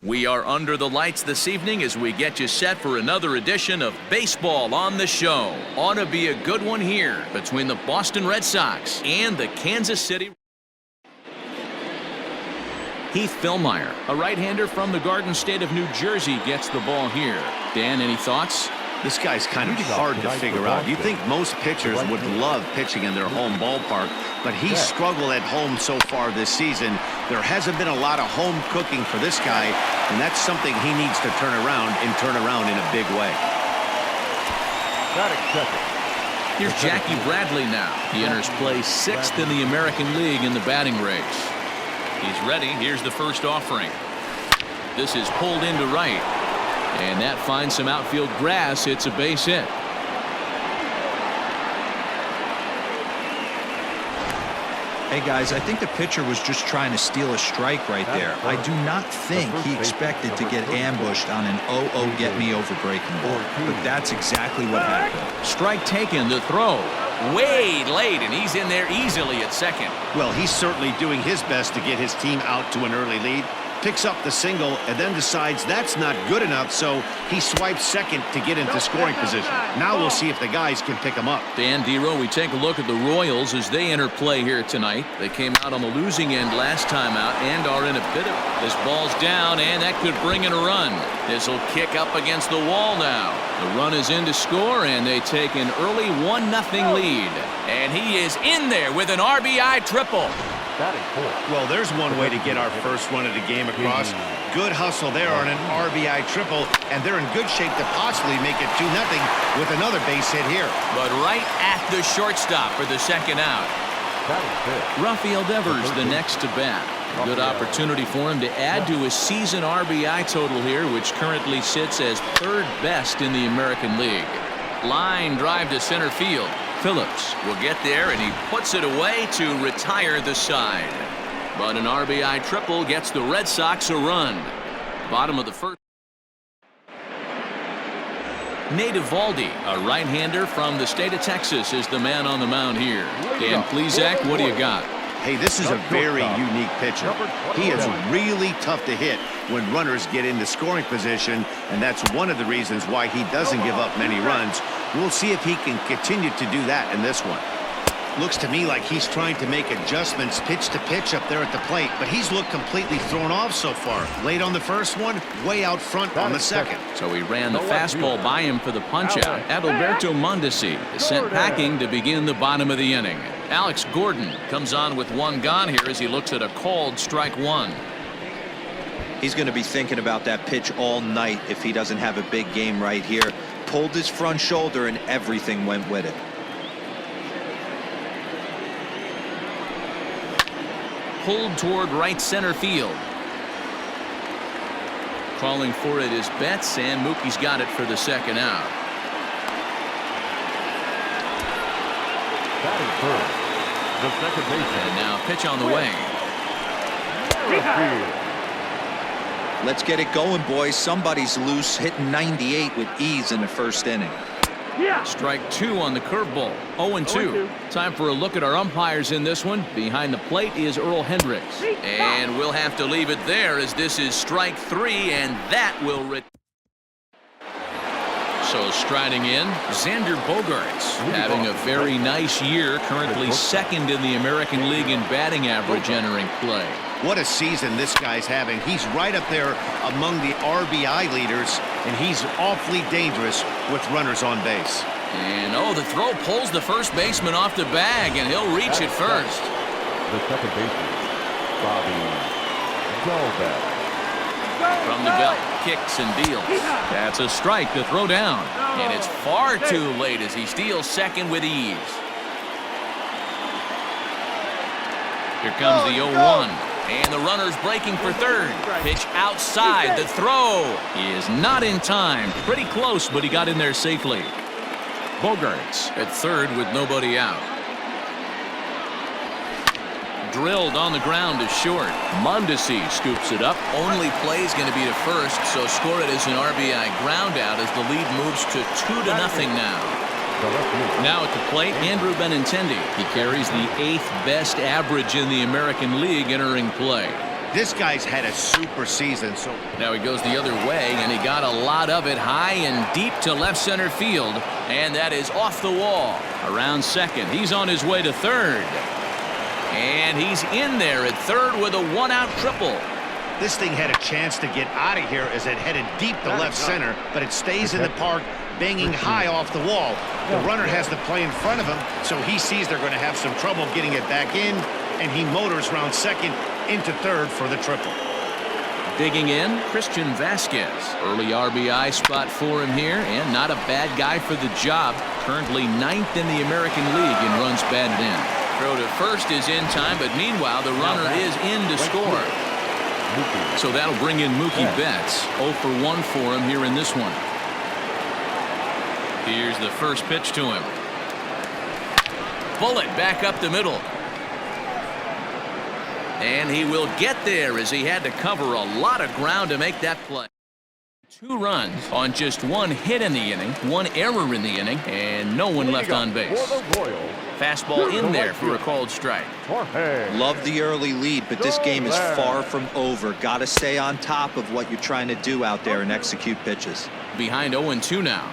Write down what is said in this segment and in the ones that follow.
We are under the lights this evening as we get you set for another edition of Baseball on the Show. Ought to be a good one here between the Boston Red Sox and the Kansas City. Heath Fillmyer, a right-hander from the Garden State of New Jersey, gets the ball here. Dan, any thoughts? This guy's kind of hard to figure out. You think most pitchers would love pitching in their home ballpark, but he's struggled at home so far this season. There hasn't been a lot of home cooking for this guy, and that's something he needs to turn around in a big way. Here's Jackie Bradley now. He enters play 6th in the American League in the batting race. He's ready. Here's the first offering. This is pulled into right. And that finds some outfield grass. It's a base hit. Hey guys, I think the pitcher was just trying to steal a strike right there. I do not think he expected to get ambushed on an 0-0 get me over breaking ball. But that's exactly what happened. Strike taken. The throw way late, and he's in there easily at second. Well, he's certainly doing his best to get his team out to an early lead. Picks up the single and then decides that's not good enough, so he swipes second to get into scoring position. Now we'll see if the guys can pick him up. Dan Dero, we take a look at the Royals as they enter play here tonight. They came out on the losing end last time out and are in a bit of... This ball's down, and that could bring in a run. This will kick up against the wall now. The run is in to score, and they take an early 1-0 lead. And he is in there with an RBI triple. Well, there's one way to get our first run of the game across. Good hustle there on an RBI triple, and they're in good shape to possibly make it 2-0 with another base hit here. But right at the shortstop for the second out. Rafael Devers the next to bat. Good opportunity for him to add to his season RBI total here, which currently sits as 3rd best in the American League. Line drive to center field. Phillips will get there, and he puts it away to retire the side. But an RBI triple gets the Red Sox a run. Bottom of the first. Nate Eovaldi, a right-hander from the state of Texas, is the man on the mound here. Dan Plesac, what do you got? Hey, this is a very unique pitcher. He is really tough to hit when runners get into scoring position, and that's one of the reasons why he doesn't give up many runs. We'll see if he can continue to do that in this one. Looks to me like he's trying to make adjustments pitch to pitch up there at the plate, but he's looked completely thrown off so far. Late on the first one, way out front on the second. So he ran the fastball by him for the punch-out. Adalberto Mondesi is sent packing to begin the bottom of the inning. Alex Gordon comes on with one gone here as he looks at a called strike one. He's going to be thinking about that pitch all night if he doesn't have a big game right here. Pulled his front shoulder and everything went with it. Pulled toward right center field. Calling for it is Betts, and Mookie's got it for the second out. The second baseman. And now pitch on the way. Let's get it going, boys. Somebody's loose, hitting 98 with ease in the first inning. Strike 2 on the curveball. 0-2. Time for a look at our umpires in this one. Behind the plate is Earl Hendricks. And we'll have to leave it there as this is strike 3, and that will So striding in, Xander Bogaerts, having a very nice year, currently 2nd in the American League in batting average entering play. What a season this guy's having. He's right up there among the RBI leaders, and he's awfully dangerous with runners on base. And the throw pulls the first baseman off the bag, and he'll reach it first. The second baseman, Bobby Dalbec. From the belt, kicks and deals. That's a strike to throw down. And it's far too late as he steals second with ease. Here comes the 0-1. And the runner's breaking for third. Pitch outside. The throw is not in time. Pretty close, but he got in there safely. Bogaerts at third with nobody out. Drilled on the ground to short. Mondesi scoops it up. Only play is going to be to first, so score it as an RBI ground out as the lead moves to 2-0 now. Now at the plate, Andrew Benintendi. He carries the 8th best average in the American League entering play. This guy's had a super season. So now he goes the other way, and he got a lot of it high and deep to left center field, and that is off the wall. Around second, he's on his way to third, and he's in there at third with a one-out triple. this thing had a chance to get out of here as it headed deep to left center, but it stays in the park, banging high off the wall. The runner has the play in front of him, so he sees they're going to have some trouble getting it back in, and he motors round second into third for the triple. Digging in, Christian Vasquez. Early RBI spot for him here, and not a bad guy for the job. Currently 9th in the American League in runs batted in. Throw to first is in time, but meanwhile the runner is in to score. So that'll bring in Mookie Betts. 0 for 1 for him here in this one. Here's the first pitch to him. Bullet back up the middle. And he will get there as he had to cover a lot of ground to make that play. 2 runs on just 1 hit in the inning, 1 error in the inning, and no one left on base. Fastball in there for a called strike. Love the early lead, but this game is far from over. Got to stay on top of what you're trying to do out there and execute pitches. Behind 0-2 now.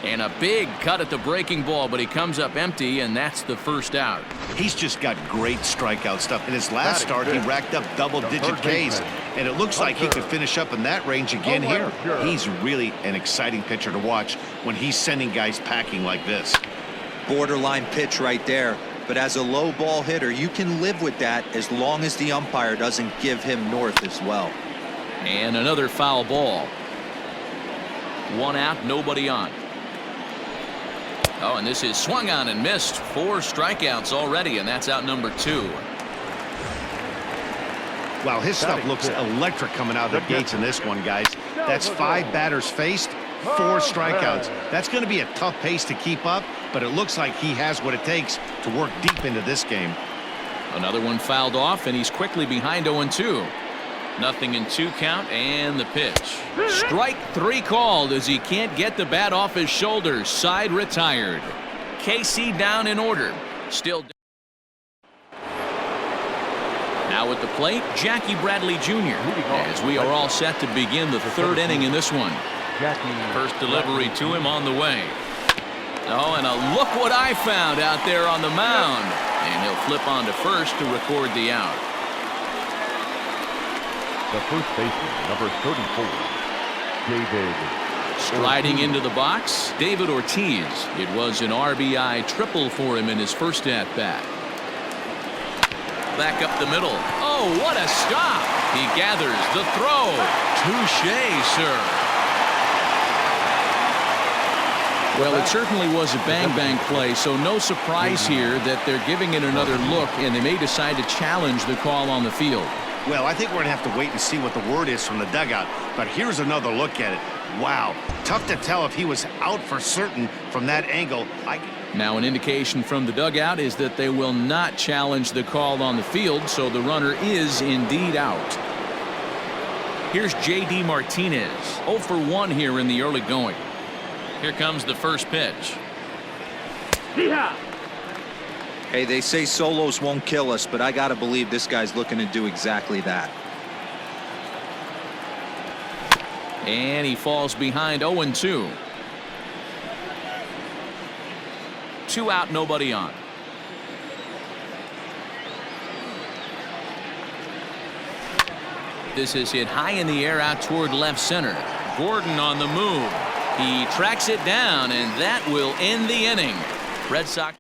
And a big cut at the breaking ball, but he comes up empty, and that's the first out. He's just got great strikeout stuff. In his last start, he racked up double-digit Ks, and it looks like he could finish up in that range again here. He's really an exciting pitcher to watch when he's sending guys packing like this. Borderline pitch right there, but as a low ball hitter, you can live with that as long as the umpire doesn't give him north as well. And another foul ball. 1 out, nobody on. Oh, and this is swung on and missed. 4 strikeouts already, and that's out number 2. Wow, his stuff looks electric coming out of the gates in this one, guys. That's 5 batters faced, 4 strikeouts. That's going to be a tough pace to keep up, but it looks like he has what it takes to work deep into this game. Another one fouled off, and he's quickly behind 0-2. Nothing in 2 count, and the pitch. Strike 3 called as he can't get the bat off his shoulders. Side retired. KC down in order. Still down. Now at the plate, Jackie Bradley Jr. as we are all set to begin the 3rd inning in this one. First delivery to him on the way. Oh, and a look what I found out there on the mound. And he'll flip on to first to record the out. The first baseman, number 34, David. Striding into the box, David Ortiz. It was an RBI triple for him in his first at-bat. Back up the middle. Oh, what a stop. He gathers the throw. Touché, sir. Well, it certainly was a bang-bang play, so no surprise here that they're giving it another look, and they may decide to challenge the call on the field. Well, I think we're going to have to wait and see what the word is from the dugout, but here's another look at it. Wow, tough to tell if he was out for certain from that angle. Now an indication from the dugout is that they will not challenge the call on the field, so the runner is indeed out. Here's J.D. Martinez, 0 for 1 here in the early going. Here comes the first pitch. Hey, they say solos won't kill us, but I got to believe this guy's looking to do exactly that. And he falls behind 0-2. 2 out, nobody on. This is hit high in the air out toward left center. Gordon on the move. He tracks it down, and that will end the inning. Red Sox.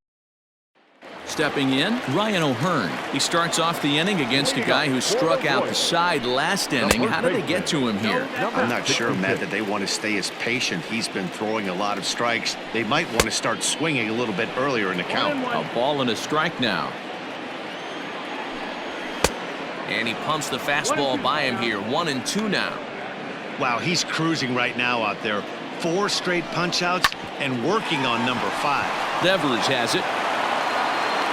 Stepping in, Ryan O'Hearn. He starts off the inning against a guy who struck out the side last inning. How did they get to him here? I'm not sure, Matt, that they want to stay as patient. He's been throwing a lot of strikes. They might want to start swinging a little bit earlier in the count. A ball and a strike now. And he pumps the fastball by him here. 1-2 now. Wow, he's cruising right now out there. 4 straight punch-outs and working on number 5. Devers has it.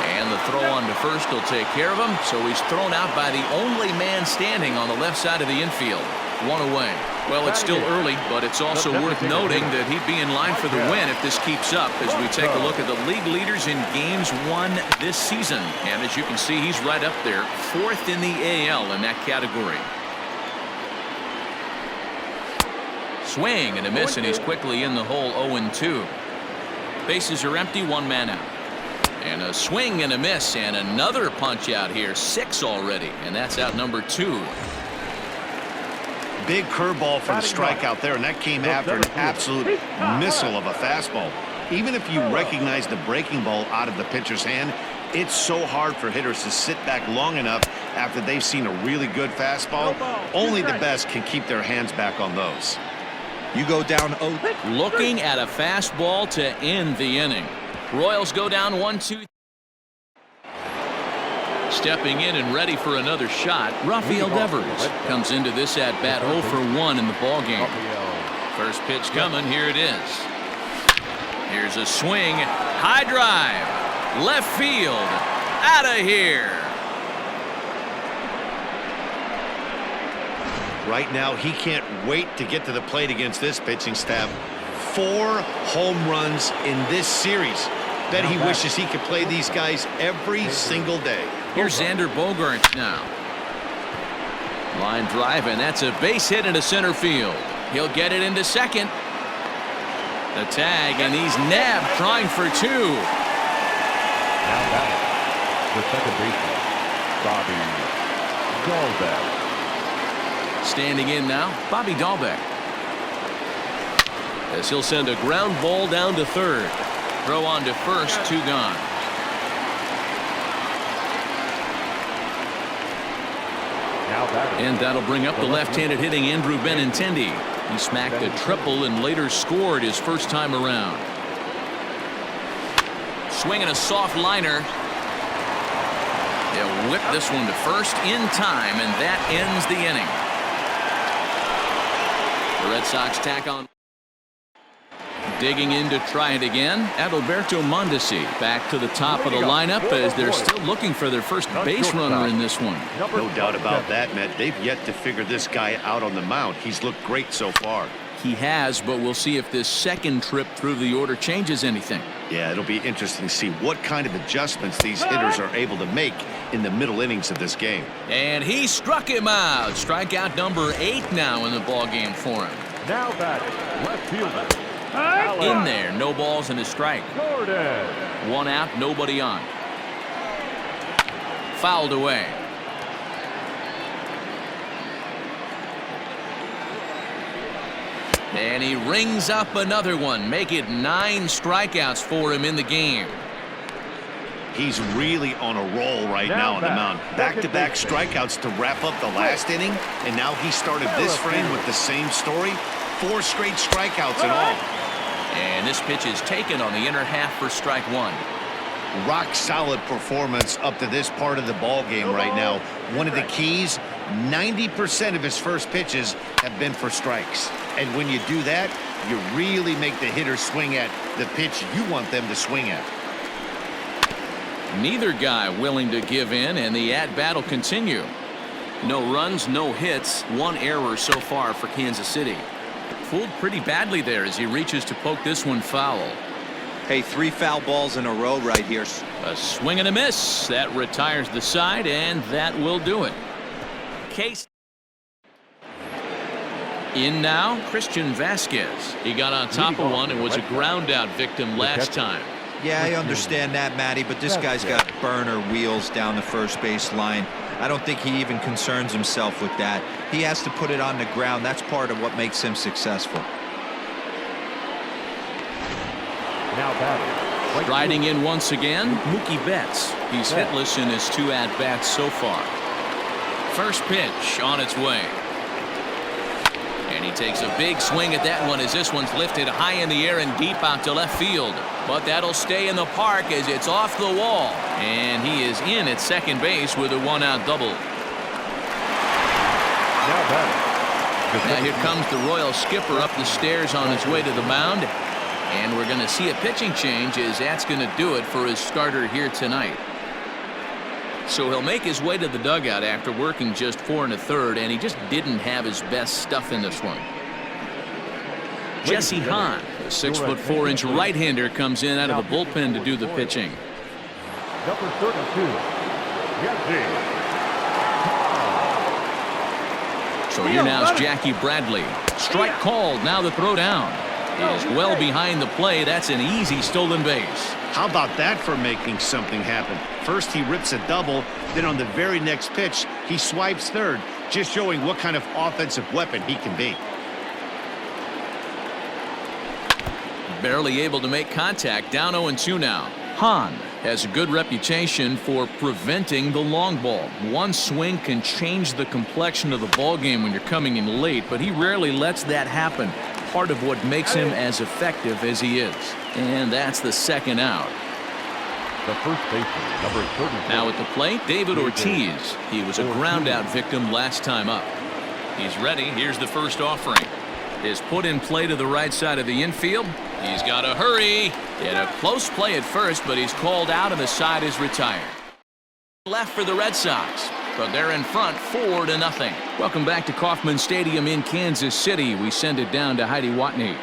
And the throw on to first will take care of him, so he's thrown out by the only man standing on the left side of the infield. 1 away. Well, it's still early, but it's also worth noting that he'd be in line for the win if this keeps up as we take a look at the league leaders in games won this season. And as you can see, he's right up there, 4th in the AL in that category. Swing and a miss, and he's quickly in the hole 0-2. Bases are empty, 1 man out. And a swing and a miss, and another punch out here, 6 already, and that's out number 2. Big curveball for the strikeout there, and that came after an absolute missile of a fastball. Even if you recognize the breaking ball out of the pitcher's hand, it's so hard for hitters to sit back long enough after they've seen a really good fastball. Only the best can keep their hands back on those. You go down 0. Looking at a fastball to end the inning. Royals go down 1-2. Stepping in and ready for another shot, Rafael Devers comes into this at bat 0 for 1 in the ball game. First pitch coming, here it is. Here's a swing, high drive, left field, out of here. Right now, he can't wait to get to the plate against this pitching staff. 4 home runs in this series. Bet he wishes he could play these guys every single day. Here's Xander Bogaerts now. Line drive, and that's a base hit into center field. He'll get it into second. The tag, and he's nabbed, trying for 2. Now batting, the second baseman, Bobby Dalbec. Standing in now, Bobby Dalbec. As he'll send a ground ball down to third. Throw on to first, 2 gone. And that'll bring up the left-handed hitting Andrew Benintendi. He smacked a triple and later scored his first time around. Swinging a soft liner. They'll whip this one to first in time, and that ends the inning. The Red Sox tack on. Digging in to try it again, Adalberto Mondesi back to the top of the lineup as they're still looking for their first base runner in this one. No doubt about that, Matt. They've yet to figure this guy out on the mound. He's looked great so far. He has, but we'll see if this second trip through the order changes anything. Yeah, it'll be interesting to see what kind of adjustments these hitters are able to make in the middle innings of this game. And he struck him out. Strikeout number 8 now in the ball game for him. Now batting, left fielder. In there, no balls and a strike. 1 out, nobody on. Fouled away. And he rings up another one. Make it 9 strikeouts for him in the game. He's really on a roll right now on the mound. Back-to-back strikeouts to wrap up the last inning, and now he started this frame with the same story. 4 straight strikeouts in all. And this pitch is taken on the inner half for strike 1. Rock solid performance up to this part of the ball game right now. One of the keys, 90% of his first pitches have been for strikes. And when you do that, you really make the hitter swing at the pitch you want them to swing at. Neither guy willing to give in, and the at-bat will continue. No runs, no hits, 1 error so far for Kansas City. Fooled pretty badly there as he reaches to poke this one foul. Hey, 3 foul balls in a row right here. A swing and a miss. That retires the side, and that will do it. Case in now, Christian Vasquez. He got on top of one and was a ground out victim last time. Yeah, I understand that, Matty, but this guy's got burner wheels down the first base line. I don't think he even concerns himself with that. He has to put it on the ground. That's part of what makes him successful. Now batting. Riding in once again, Mookie Betts. He's hitless in his 2 at-bats so far. First pitch on its way. And he takes a big swing at that one as this one's lifted high in the air and deep out to left field. But that'll stay in the park as it's off the wall. And he is in at second base with a 1-out double. Now here comes the Royal skipper up the stairs on his way to the mound. And we're going to see a pitching change as that's going to do it for his starter here tonight. So he'll make his way to the dugout after working just 4 1/3, and he just didn't have his best stuff in this one. Jesse Hahn, a 6'4" right-hander, comes in out of the bullpen to do the pitching. Number 32, Jesse. So here now is Jackie Bradley. Strike called. Now the throw down is well behind the plate. That's an easy stolen base. How about that for making something happen? First he rips a double, then on the very next pitch he swipes third, just showing what kind of offensive weapon he can be. Barely able to make contact. Down 0-2 now. Hahn has a good reputation for preventing the long ball. One swing can change the complexion of the ball game when you're coming in late, but he rarely lets that happen. Part of what makes him as effective as he is. And that's the second out. The first baseman, number 34. Now at the plate, David Ortiz. He was a ground out victim last time up. He's ready. Here's the first offering. Is put in play to the right side of the infield. He's got to hurry. In a close play at first, but he's called out and the side is retired. Left for the Red Sox, but they're in front 4-0. Welcome back to Kauffman Stadium in Kansas City. We send it down to Heidi Watney.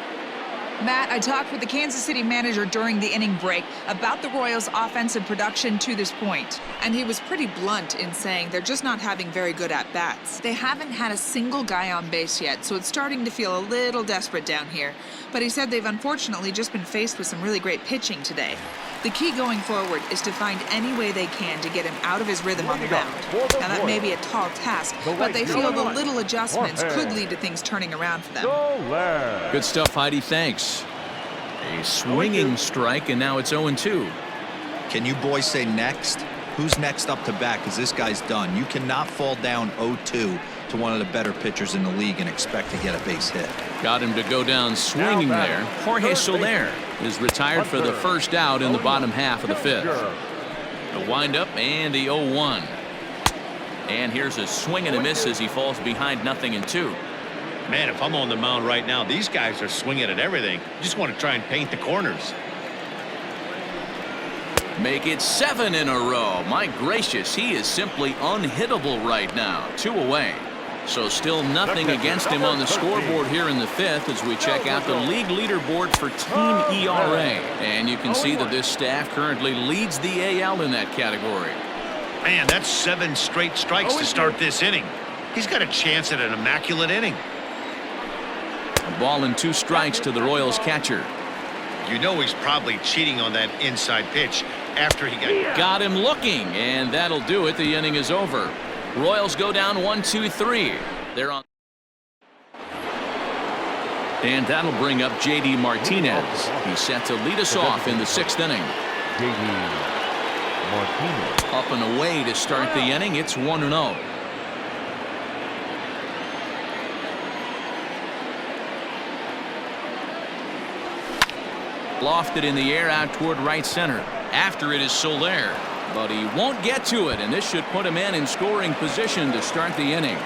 Matt, I talked with the Kansas City manager during the inning break about the Royals' offensive production to this point, and he was pretty blunt in saying they're just not having very good at-bats. They haven't had a single guy on base yet, so it's starting to feel a little desperate down here. But he said they've unfortunately just been faced with some really great pitching today. The key going forward is to find any way they can to get him out of his rhythm on the mound. Now, that may be a tall task, but they feel the little adjustments could lead to things turning around for them. Good stuff, Heidi. Thanks. A swinging strike, and now it's 0-2. Can you boys say next? Who's next up to bat? Because this guy's done. You cannot fall down 0-2 to one of the better pitchers in the league and expect to get a base hit. Got him to go down swinging there. Jorge Soler is retired for the first out in the bottom half of the fifth. The windup and the 0-1. And here's a swing and a miss as he falls behind 0-2. Man, if I'm on the mound right now, these guys are swinging at everything. Just want to try and paint the corners. Make it 7 in a row. My gracious, he is simply unhittable right now. 2 away. So still nothing against him on the scoreboard here in the fifth as we check out the league leaderboard for team ERA. And you can see that this staff currently leads the AL in that category. Man, that's 7 straight strikes to start this inning. He's got a chance at an immaculate inning. A ball and 2 strikes to the Royals catcher. You know he's probably cheating on that inside pitch after he got him looking, and that'll do it. The inning is over. Royals go down 1-2-3. They're on. And that'll bring up J.D. Martinez. He's set to lead us off in the 6th inning. J.D. Martinez. Up and away to start the inning. It's 1-0. Lofted in the air out toward right center. After it is Soler, but he won't get to it, and this should put him in scoring position to start the inning.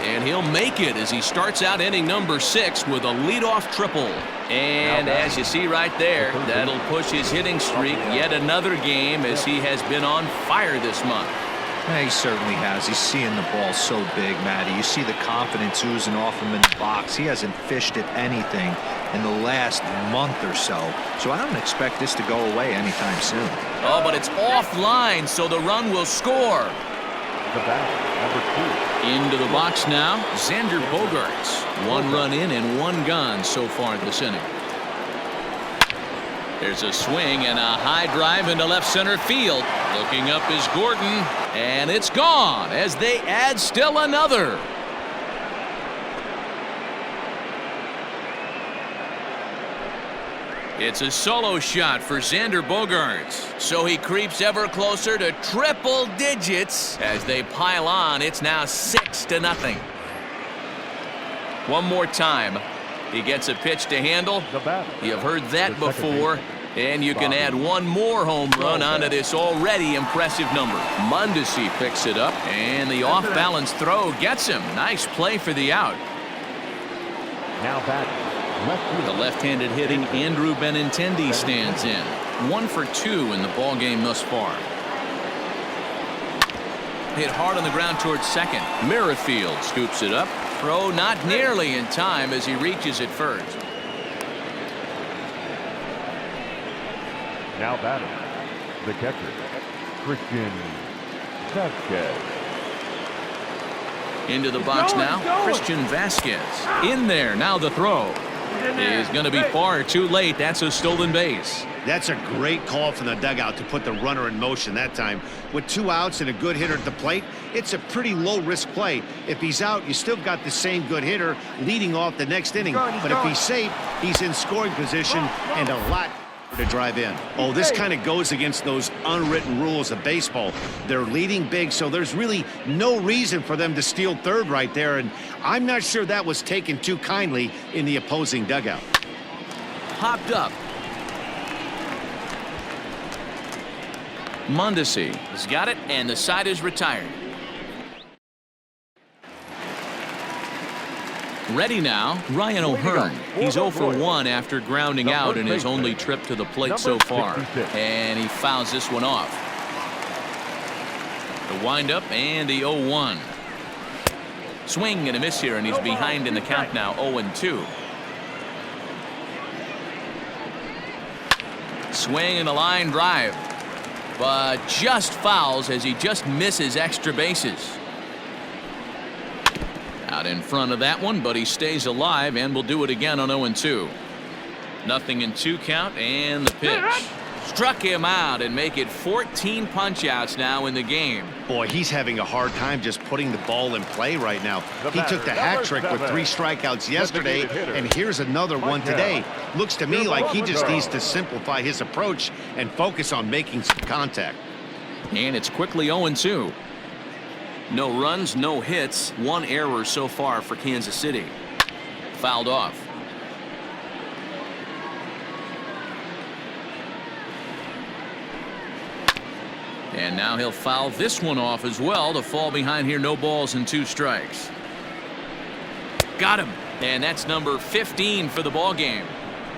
And he'll make it as he starts out inning number 6 with a leadoff triple. And as you see right there, that'll push his hitting streak yet another game as he has been on fire this month. Yeah, he certainly has. He's seeing the ball so big, Matty. You see the confidence oozing off him in the box. He hasn't fished at anything in the last month or so. So I don't expect this to go away anytime soon. Oh, but it's offline, so the run will score. The bat, number 2. Into the box now, Xander Bogaerts. 1 run in and 1 gone so far this inning. There's a swing and a high drive into left center field. Looking up is Gordon, and it's gone as they add still another. It's a solo shot for Xander Bogaerts. So he creeps ever closer to triple digits as they pile on. It's now 6-0. One more time. He gets a pitch to handle. You have heard that before. And you can add 1 more home run onto this already impressive number. Mondesi picks it up, and the off-balance throw gets him. Nice play for the out. Now batting. The left-handed hitting Andrew Benintendi stands in. 1 for 2 in the ball game thus far. Hit hard on the ground towards second. Merrifield scoops it up. Throw not nearly in time as he reaches it first. Now batting, the catcher, Christian Vasquez. Into the box now, Christian Vasquez. In there, now the throw. Is going to be far too late. That's a stolen base. That's a great call from the dugout to put the runner in motion that time. With 2 outs and a good hitter at the plate, it's a pretty low-risk play. If he's out, you still got the same good hitter leading off the next inning. But if he's safe, he's in scoring position and a lot to drive in. Oh, this kind of goes against those unwritten rules of baseball. They're leading big, so there's really no reason for them to steal third right there, and I'm not sure that was taken too kindly in the opposing dugout. Hopped up. Mondesi has got it, and the side is retired. Ready now, Ryan O'Hearn. He's 0 for 1 after grounding out in his only trip to the plate so far. And he fouls this one off. The windup and the 0-1. Swing and a miss here, and he's behind in the count now, 0-2. Swing and a line drive. But just fouls as he just misses extra bases. Out in front of that one, but he stays alive and will do it again on 0-2. 0-2 count, and the pitch. Struck him out and make it 14 punch-outs now in the game. Boy, he's having a hard time just putting the ball in play right now. He took the hat trick with 3 strikeouts yesterday, and here's another one today. Looks to me like he just needs to simplify his approach and focus on making some contact. And it's quickly 0-2. No runs, no hits, 1 error so far for Kansas City. Fouled off. And now he'll foul this one off as well to fall behind here. No balls and 2 strikes. Got him. And that's number 15 for the ball game.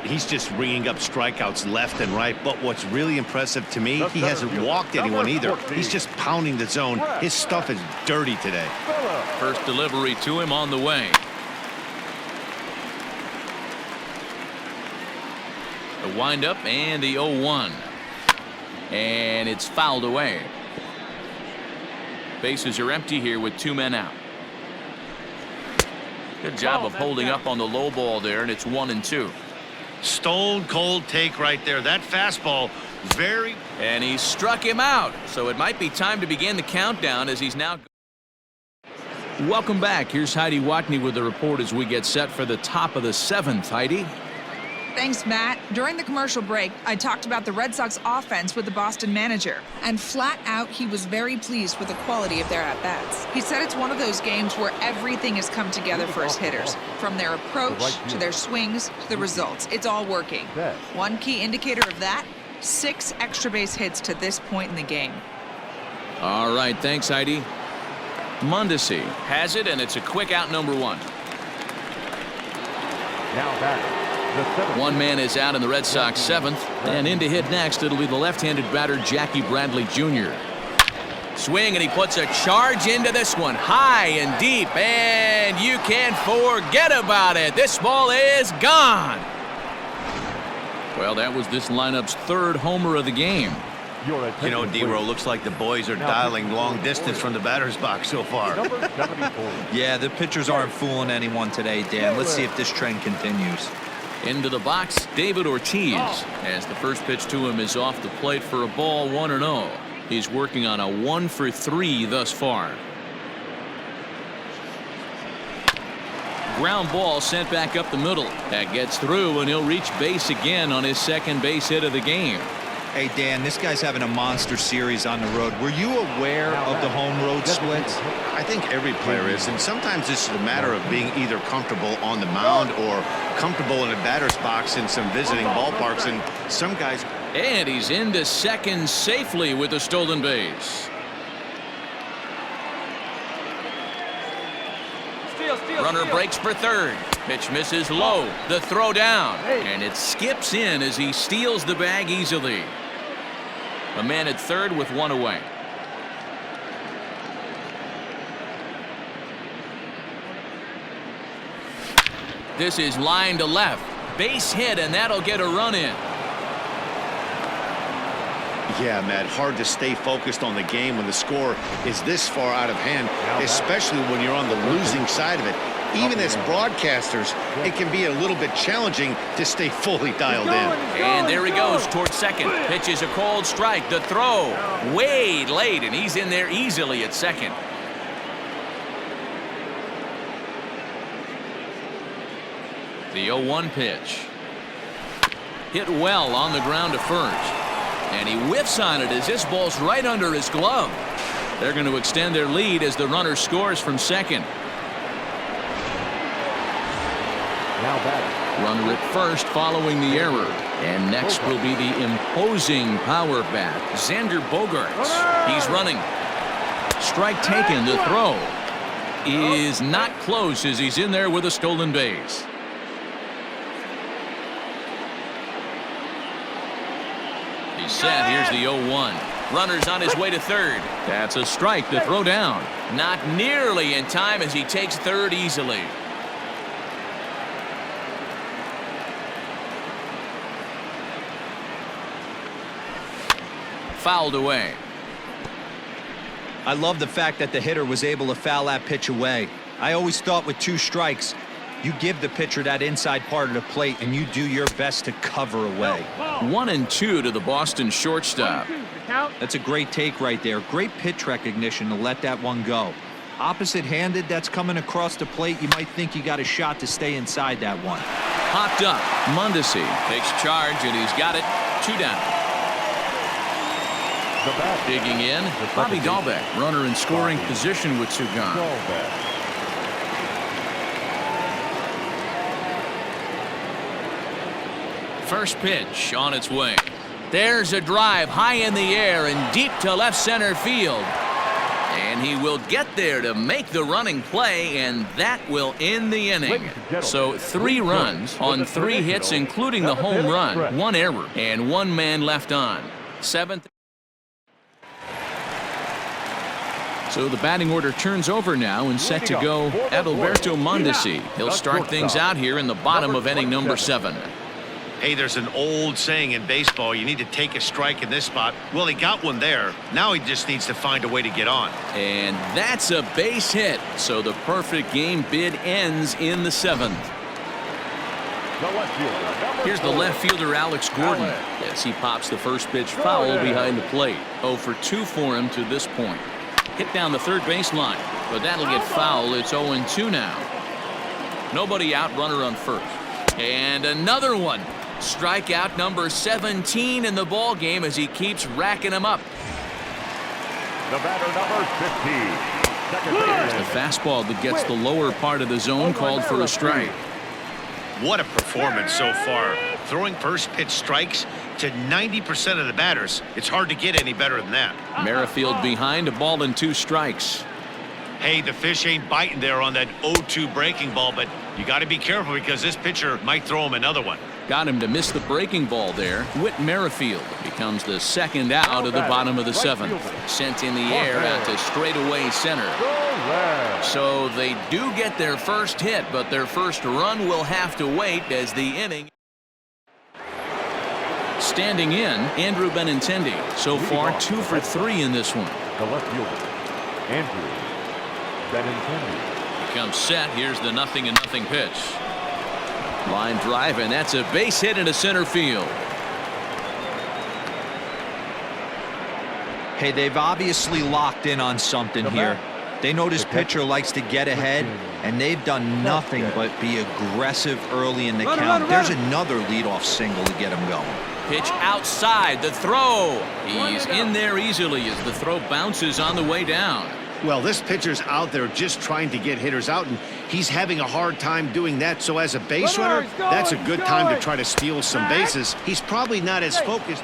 He's just ringing up strikeouts left and right, but what's really impressive to me, he hasn't walked anyone either. He's just pounding the zone. His stuff is dirty today. First delivery to him on the way. The windup and the 0-1. And it's fouled away. Bases are empty here with 2 men out. Good job of holding up on the low ball there, and it's 1-2. Stone cold take right there. That fastball, very. And he struck him out. So it might be time to begin the countdown as he's now. Welcome back. Here's Heidi Watney with the report as we get set for the top of the 7th. Heidi. Thanks, Matt. During the commercial break, I talked about the Red Sox offense with the Boston manager. And flat out, he was very pleased with the quality of their at-bats. He said it's one of those games where everything has come together for his hitters. From their approach, to their swings, to the results. It's all working. One key indicator of that, 6 extra base hits to this point in the game. All right, thanks, Heidi. Mondesi has it, and it's a quick out, number 1. Now back. 1 man is out in the Red Sox 7th, and in to hit next, it'll be the left-handed batter Jackie Bradley Jr. Swing, and he puts a charge into this one, high and deep, and you can't forget about it. This ball is gone. Well, that was this lineup's 3rd homer of the game. You know, D-Row, looks like the boys are dialing long distance from the batter's box so far. Yeah, the pitchers aren't fooling anyone today, Dan. Let's see if this trend continues. Into the box, David Ortiz, as the first pitch to him is off the plate for a ball, 1-0. He's working on a 1 for 3 thus far. Ground ball sent back up the middle. That gets through, and he'll reach base again on his 2nd base hit of the game. Hey, Dan, this guy's having a monster series on the road. Were you aware of the home road splits? I think every player is, and sometimes it's a matter of being either comfortable on the mound or comfortable in a batter's box in some visiting ballparks, and some guys. And he's into second safely with a stolen base. Runner breaks for third. Pitch misses low. The throw down. And it skips in as he steals the bag easily. A man at third with one away. This is line to left. Base hit, and that'll get a run in. Yeah, Matt, hard to stay focused on the game when the score is this far out of hand, especially when you're on the losing side of it. Even as broadcasters, it can be a little bit challenging to stay fully dialed in. And there he goes towards second. Pitches a cold strike. The throw way late, and he's in there easily at second. The 0-1 pitch. Hit well on the ground to first. And he whiffs on it as this ball's right under his glove. They're going to extend their lead as the runner scores from second. Now batting. Runner at first following the error. And next will be the imposing power bat, Xander Bogaerts. He's running. Strike taken. The throw is not close as he's in there with a stolen base. He's set. Here's the 0-1. Runner's on his way to third. That's a strike to throw down. Not nearly in time as he takes third easily. Fouled away. I love the fact that the hitter was able to foul that pitch away. I always thought with 2 strikes, you give the pitcher that inside part of the plate and you do your best to cover away. 1-2 to the Boston shortstop. That's a great take right there. Great pitch recognition to let that one go. Opposite-handed, that's coming across the plate. You might think you got a shot to stay inside that one. Popped up. Mondesi takes charge, and he's got it. 2 down. Digging in, Bobby Dahlbeck, runner in scoring position with 2 gone. First pitch on its way. There's a drive high in the air and deep to left center field. And he will get there to make the running play, and that will end the inning. So 3 runs on 3 hits, including the home run, 1 error, and 1 man left on. 7th. So the batting order turns over now, and set to go Adalberto Mondesi. He'll start things out here in the bottom of inning number 7. Hey, there's an old saying in baseball, you need to take a strike in this spot. Well, he got one there. Now he just needs to find a way to get on. And that's a base hit. So the perfect game bid ends in the 7th. Here's the left fielder, Alex Gordon, as he pops the first pitch foul behind the plate. 0 for 2 for him to this point. Hit down the third baseline, but that'll get foul. It's 0-2 now. Nobody out, runner on first. And another one. Strikeout number 17 in the ball game as he keeps racking them up. The batter, number 15. There's the fastball that gets the lower part of the zone, called for a strike. What a performance so far. Throwing first pitch strikes to 90% of the batters. It's hard to get any better than that. Merrifield behind, a ball and 2 strikes. Hey, the fish ain't biting there on that 0-2 breaking ball, but you got to be careful because this pitcher might throw him another one. Got him to miss the breaking ball there. Whit Merrifield becomes the second out of the bottom of the 7th. Sent in the air out to straightaway center. So they do get their first hit, but their first run will have to wait as the inning. Standing in, Andrew Benintendi. So far 2 for 3 in this one. The left fielder, Andrew Benintendi. He comes set. Here's the 0-0 pitch. Line drive, and that's a base hit into center field. Hey, they've obviously locked in on something here. They know this pitcher likes to get ahead, and they've done nothing but be aggressive early in the count. There's another leadoff single to get him going. Pitch outside, the throw. He's in there easily as the throw bounces on the way down. Well, this pitcher's out there just trying to get hitters out, and he's having a hard time doing that. So as a base runner, that's a good time to try to steal some bases. He's probably not as focused.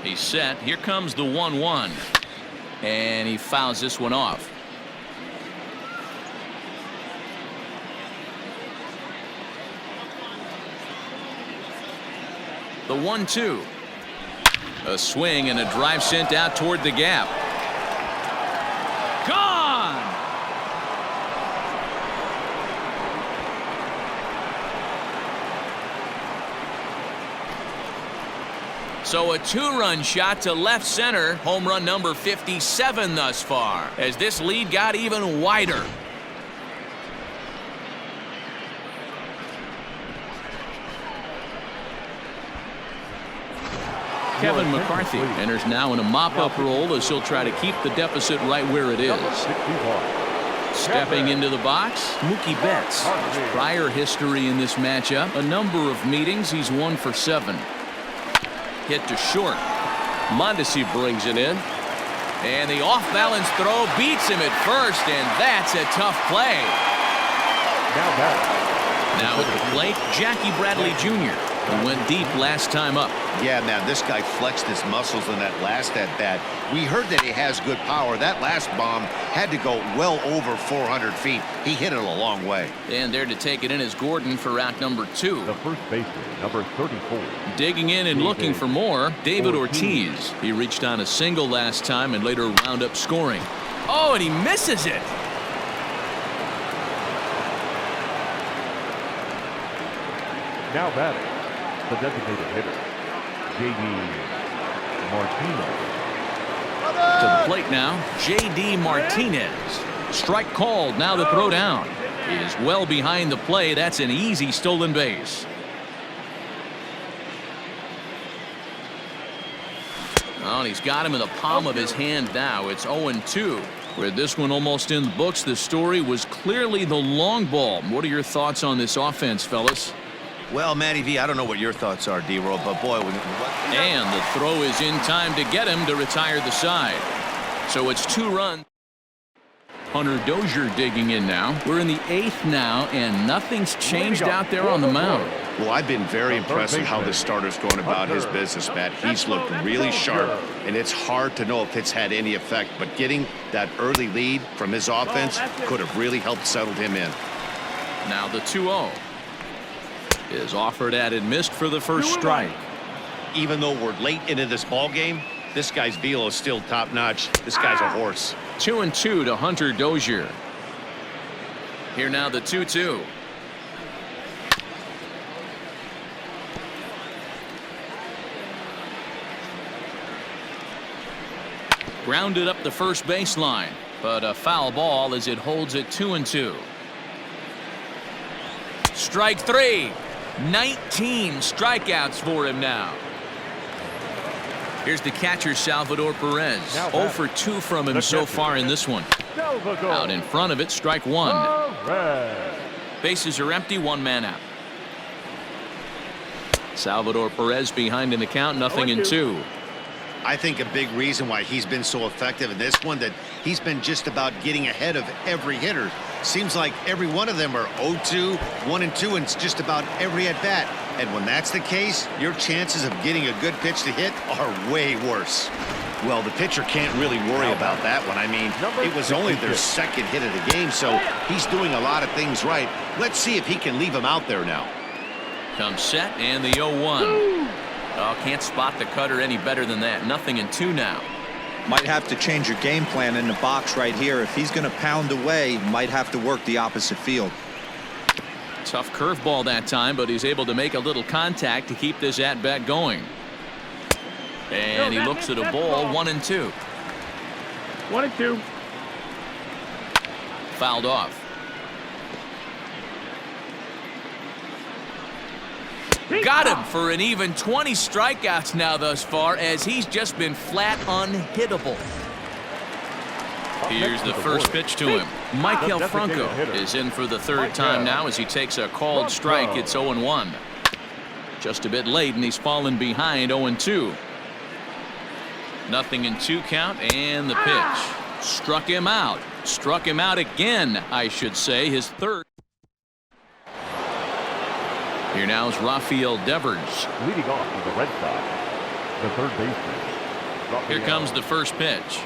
He's set. Here comes the 1-1. And he fouls this one off. The 1-2. A swing and a drive sent out toward the gap. Gone! So a 2-run shot to left center. Home run number 57 thus far, as this lead got even wider. Kevin McCarthy enters now in a mop-up role as he'll try to keep the deficit right where it is. Stepping into the box, Mookie Betts. His prior history in this matchup, a number of meetings, he's 1 for 7. Hit to short. Mondesi brings it in. And the off-balance throw beats him at first, and that's a tough play. Now at the plate, Jackie Bradley Jr., who went deep last time up. Yeah, man, this guy flexed his muscles in that last at-bat. We heard that he has good power. That last bomb had to go well over 400 feet. He hit it a long way. And there to take it in is Gordon for out number 2. The first baseman, number 34. Digging in and looking for more, David Ortiz. He reached on a single last time and later wound up scoring. Oh, and he misses it. Now batting, the designated hitter, J.D. Martinez. To the plate now, J.D. Martinez. Strike called. Now the throw down is well behind the play. That's an easy stolen base. Oh, and he's got him in the palm of his hand now. It's 0-2. With this one almost in the books, the story was clearly the long ball. What are your thoughts on this offense, fellas? Well, Matty V, I don't know what your thoughts are, D-Roll, but boy, and the throw is in time to get him to retire the side. So it's 2 runs. Hunter Dozier digging in now. We're in the 8th now, and nothing's changed out there on the mound. Well, I've been very impressed with how this starter's going about his business, Matt. He's looked really sharp, and it's hard to know if it's had any effect, but getting that early lead from his offense could have really helped settle him in. Now the 2-0. Is offered at and missed for the first strike. Even though we're late into this ball game, this guy's velo is still top notch. This guy's a horse. 2-2 to Hunter Dozier. Here now the 2-2. Grounded up the first baseline, but a foul ball as it holds it 2-2. Strike 3. 19 strikeouts for him now. Here's the catcher, Salvador Perez. 0 for 2 from him so far in this one. Out in front of it, strike 1. Bases are empty, 1 man out. Salvador Perez behind in the count, 0-2. I think a big reason why he's been so effective in this one, that he's been just about getting ahead of every hitter. Seems like every one of them are 0-2, 1-2, and it's just about every at-bat. And when that's the case, your chances of getting a good pitch to hit are way worse. Well, the pitcher can't really worry about that one. I mean, it was only their second hit of the game, so he's doing a lot of things right. Let's see if he can leave him out there now. Comes set and the 0-1. Oh, can't spot the cutter any better than that. 0-2 now. Might have to change your game plan in the box right here. If he's going to pound away, might have to work the opposite field. Tough curveball that time, but he's able to make a little contact to keep this at-bat going. And he looks at a ball, 1-2. 1-2. Fouled off. Got him for an even 20 strikeouts now thus far, as he's just been flat unhittable. Here's the first pitch to him. Michael Franco is in for the 3rd time now as he takes a called strike. It's 0-1. Just a bit late, and he's fallen behind 0-2. 0-2 count, and the pitch. Struck him out. Struck him out again, I should say, his 3rd. Here now is Rafael Devers. Leading off for the Red Sox, the third baseman, Here comes the first pitch.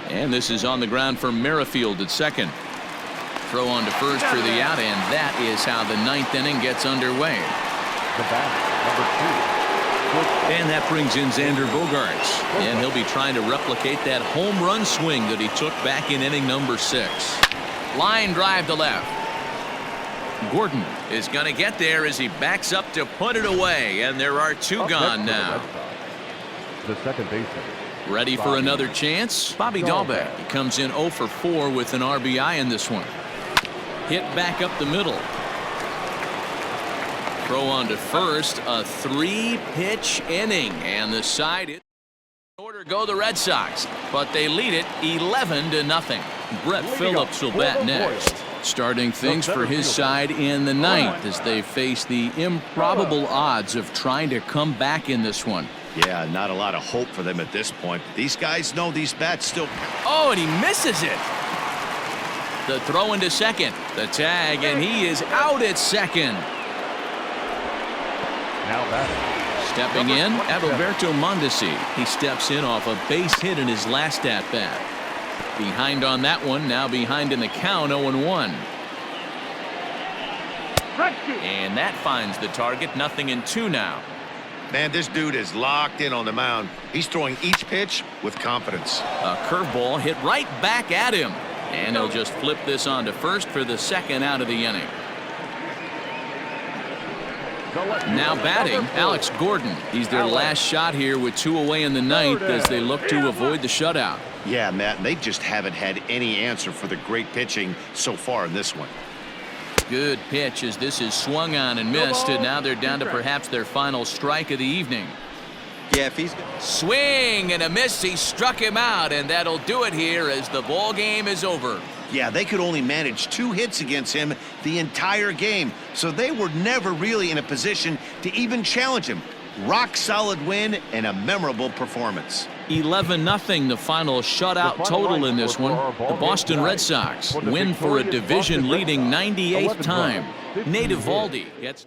And this is on the ground for Merrifield at second. Throw on to first for the out, and that is how the ninth inning gets underway. The bat, number 2. And that brings in Xander Bogaerts, and he'll be trying to replicate that home run swing that he took back in inning number 6. Line drive to left. Gordon is going to get there as he backs up to put it away, and there are 2 gone now. The second baseman. Ready for another chance? Bobby Dahlbeck comes in 0 for 4 with an RBI in this one. Hit back up the middle. Throw on to first, a 3-pitch inning, and the side is in order go the Red Sox, but they lead it 11-0. Brett Phillips will bat next, starting things for his side in the ninth as they face the improbable odds of trying to come back in this one. Yeah, not a lot of hope for them at this point. But these guys know these bats still. Oh, and he misses it. The throw into second, the tag, and he is out at second. Now batting. Stepping in, Adalberto Mondesi. He steps in off a base hit in his last at-bat. Behind on that one, now behind in the count, 0-1. And that finds the target, 0-2 now. Man, this dude is locked in on the mound. He's throwing each pitch with confidence. A curveball hit right back at him. And he'll just flip this on to first for the second out of the inning. Now batting, Alex Gordon. He's their last shot here with 2 away in the ninth as they look to avoid the shutout. Yeah, Matt, and they just haven't had any answer for the great pitching so far in this one. Good pitch as this is swung on and missed, and now they're down to perhaps their final strike of the evening. Yeah, if he's Swing and a miss. He struck him out, and that'll do it here as the ball game is over. Yeah, they could only manage 2 hits against him the entire game, so they were never really in a position to even challenge him. Rock solid win and a memorable performance. 11-0 the final shutout total in this one. The Boston Red Sox win for a division leading 98th time. Nate Eovaldi gets